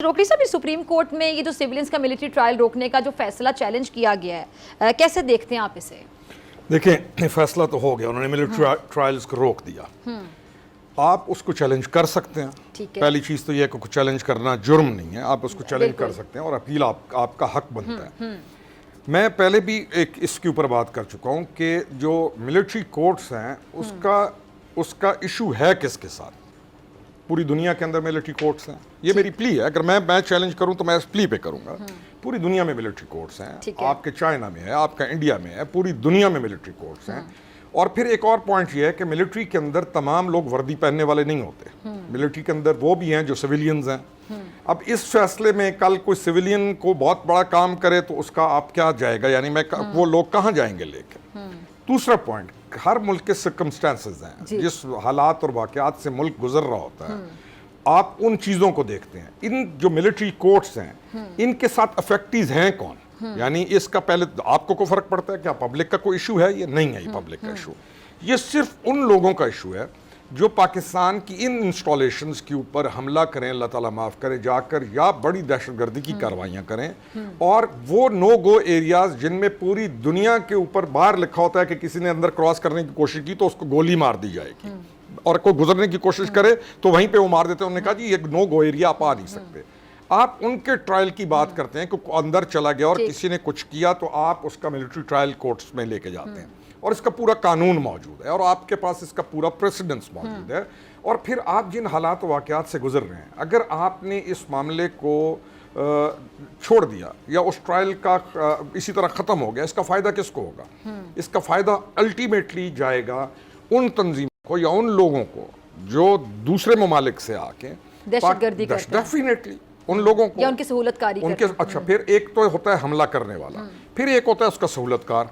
रोकड़ी साहब, supreme court में ये जो सिविलियंस का मिलिट्री ट्रायल रोकने का जो फैसला चैलेंज किया गया है, कैसे देखते हैं आप इसे? देखें, फैसला तो हो गया, उन्होंने मिलिट्री ट्रायल्स को रोक दिया। आप उसको चैलेंज कर सकते हैं। पहली चीज़ तो यह है कि चैलेंज करना जुर्म नहीं है, आप उसको चैलेंज कर सकते हैं और अपील आपका हक बनता है। मैं पहले भी इसके ऊपर बात कर चुका हूँ कि जो मिलिट्री कोर्ट्स हैं उसका इशू है किसके साथ। पूरी दुनिया के अंदर मिलिट्री कोर्ट्स हैं, ये मेरी प्ली है। अगर मैं चैलेंज करूं तो मैं इस प्ली पे करूंगा। पूरी दुनिया में मिलिट्री कोर्ट्स हैं, आपके चाइना में है, आपका इंडिया में है, पूरी दुनिया में मिलिट्री कोर्ट्स हैं। और फिर एक और पॉइंट ये है कि मिलिट्री के अंदर तमाम लोग वर्दी पहनने वाले नहीं होते। मिलिट्री के अंदर वो भी हैं जो सिविलियंस हैं। अब इस फैसले में कल कोई सिविलियन को बहुत बड़ा काम करे तो उसका आप क्या जाएगा, यानी वो लोग कहाँ जाएंगे लेके। दूसरा पॉइंट, हर मुल्क के सर्कमस्टेंसेस हैं, जिस हालात और वाक़यात से मुल्क गुजर रहा होता है, आप उन चीज़ों को देखते हैं। इन जो मिलिट्री कोर्ट्स हैं, इनके साथ अफेक्टीज हैं कौन, यानी इसका पहले आपको को फर्क पड़ता है क्या पब्लिक का कोई इशू है? ये नहीं है, ये पब्लिक का इशू, ये सिर्फ उन लोगों का इशू है जो पाकिस्तान की इन इंस्टॉलेशंस के ऊपर हमला करें, अल्लाह ताला माफ़ करे, जाकर या बड़ी दहशतगर्दी की कार्रवाइयाँ करें। और वो नो गो एरियाज जिनमें पूरी दुनिया के ऊपर बाहर लिखा होता है कि किसी ने अंदर क्रॉस करने की कोशिश की तो उसको गोली मार दी जाएगी, और कोई गुजरने की कोशिश करे तो वहीं पे वो मार देते हैं। उन्होंने कहा जी ये नो गो एरिया, आप आ नहीं सकते। आप उनके ट्रायल की बात करते हैं कि अंदर चला गया और किसी ने कुछ किया तो आप उसका मिलिट्री ट्रायल कोर्ट्स में लेके जाते हैं, और इसका पूरा कानून मौजूद है और आपके पास इसका पूरा प्रेसिडेंस मौजूद है। और फिर आप जिन हालात वाक़यात से गुजर रहे हैं, अगर आपने इस मामले को छोड़ दिया या उस ट्रायल का इसी तरह ख़त्म हो गया, इसका फ़ायदा किसको होगा? इसका फ़ायदा अल्टीमेटली जाएगा उन तंजीमों को या उन लोगों को जो दूसरे ममालिक से आके दहशतगर्दी करते हैं। डेफिनेटली उन लोगों को या उनकी सहूलतकारी करते हैं। अच्छा, फिर एक तो होता है हमला करने वाला, फिर एक होता है उसका सहूलतकार।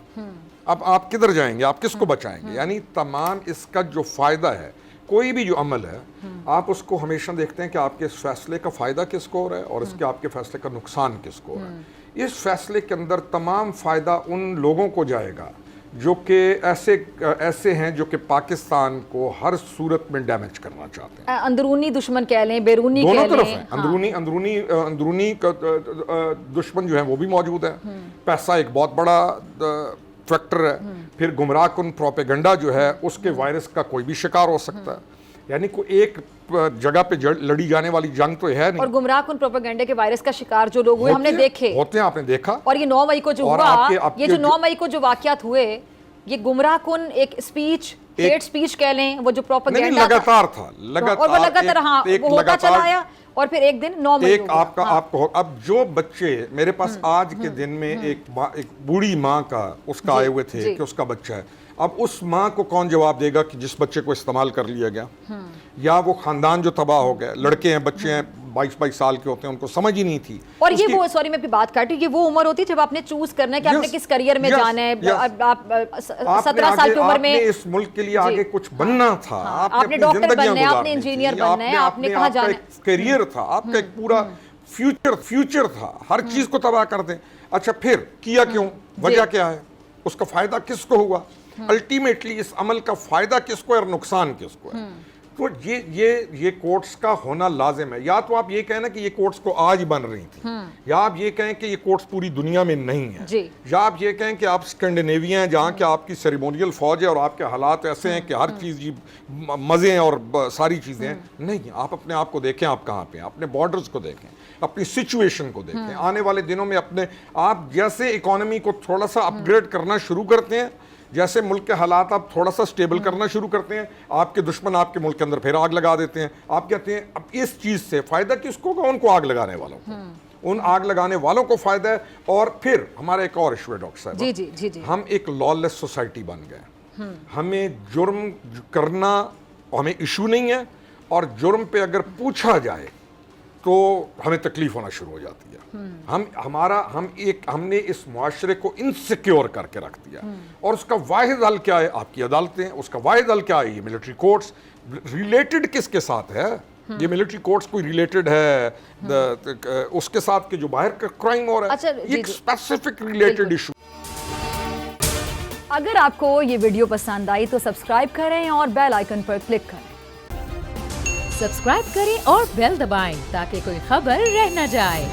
अब आप किधर जाएंगे, आप किसको बचाएंगे? यानी तमाम इसका जो फ़ायदा है, कोई भी जो अमल है, आप उसको हमेशा देखते हैं कि आपके इस फैसले का फ़ायदा किसको हो रहा है और इसके आपके फैसले का नुकसान किसको हो रहा है। इस फैसले के अंदर तमाम फ़ायदा उन लोगों को जाएगा जो कि ऐसे हैं जो कि पाकिस्तान को हर सूरत में डैमेज करना चाहते हैं। अंदरूनी दुश्मन कह लें, बैरूनी कह लें, दोनों तरफ हैं। अंदरूनी दुश्मन जो है वो भी मौजूद है। पैसा एक बहुत बड़ा फैक्टर है। फिर गुमराह कुन प्रोपेगेंडा जो है, उसके वायरस का कोई भी शिकार हो सकता है। यानी कोई एक जगह पे लड़ी जाने वाली जंग तो है नहीं। और गुमराह कुन प्रोपेगेंडा के वायरस का शिकार जो लोग हुए हमने देखे होते हैं, आपने देखा। और ये 9 मई को जो हुआ, ये जो 9 मई को जो वाकयात हुए, ये गुमराह कुन एक स्पीच, हेट स्पीच कह लें, वो जो प्रोपेगेंडा लगातार था, और वो लगातार वो होता चला आया। और फिर एक दिन 9 मई एक आपको अब जो बच्चे मेरे पास आज के दिन में एक बूढ़ी माँ का उसका आए हुए थे कि उसका बच्चा है, अब उस माँ को कौन जवाब देगा कि जिस बच्चे को इस्तेमाल कर लिया गया, या वो खानदान जो तबाह हो गया, लड़के हैं, बच्चे हैं, 22 साल के होते हैं, उनको समझ ही नहीं थी। और ये वो, सॉरी मैं बात काट रही हूँ, ये वो उम्र होती है जब आपने चूज करना है कि आपने किस करियर में जाना है। आप 17 साल की उम्र में इस मुल्क के लिए आगे कुछ बनना था, आपने डॉक्टर बनना है, आपने इंजीनियर बनना है, आपने कहाँ जाना है, करियर था, आपका एक पूरा फ्यूचर था, हर चीज को तबाह कर दें। अच्छा, फिर किया क्यों, वजह क्या है, उसका फायदा किसको हुआ? अल्टीमेटली इस अमल का फायदा किसको है और नुकसान किसको है? तो ये कोर्ट्स का होना लाजिम है। या तो आप ये कहें ना कि ये कोर्ट्स को आज बन रही थी, या आप ये कहें कि ये कोर्ट्स पूरी दुनिया में नहीं है, या आप ये कहें कि आप स्कैंडिनेविया हैं जहाँ के आपकी सेरेमोनियल फौज है और आपके हालात ऐसे हैं कि हर चीज़ मज़े हैं और सारी चीज़ें हैं। नहीं, आप अपने आप को देखें, आप कहाँ पे हैं, अपने बॉर्डर्स को देखें, अपनी सिचुएशन को देखें। आने वाले दिनों में आप जैसे इकोनॉमी को थोड़ा सा अपग्रेड करना शुरू करते हैं, जैसे मुल्क के हालात आप थोड़ा सा स्टेबल करना शुरू करते हैं, आपके दुश्मन आपके मुल्क के अंदर फिर आग लगा देते हैं। आप कहते हैं अब इस चीज़ से फ़ायदा किसको होगा? उनको आग लगाने वालों को, उन आग लगाने वालों को फ़ायदा है। और फिर हमारा एक और इशू है डॉक्टर साहब, जी, हम एक लॉलेस सोसाइटी बन गए। हमें जुर्म करना हमें इशू नहीं है, और जुर्म पे अगर पूछा जाए तो हमें तकलीफ होना शुरू हो जाती है। हमने इस मुआशरे को इनसिक्योर करके रख दिया, और उसका वाहिद हल क्या है? आपकी अदालतें। उसका वाहिद हल क्या है? ये मिलिट्री कोर्ट्स। रिलेटेड किसके साथ है? ये मिलिट्री कोर्ट्स कोई रिलेटेड है उसके साथ के जो बाहर का क्राइम हो रहा है। अच्छा, एक स्पेसिफिक रिलेटेड इशू। अगर आपको ये वीडियो पसंद आई तो सब्सक्राइब करें और बेल आइकन पर क्लिक करें। سبسکرائب کریں اور بیل دبائیں تاکہ کوئی خبر رہ نہ جائے.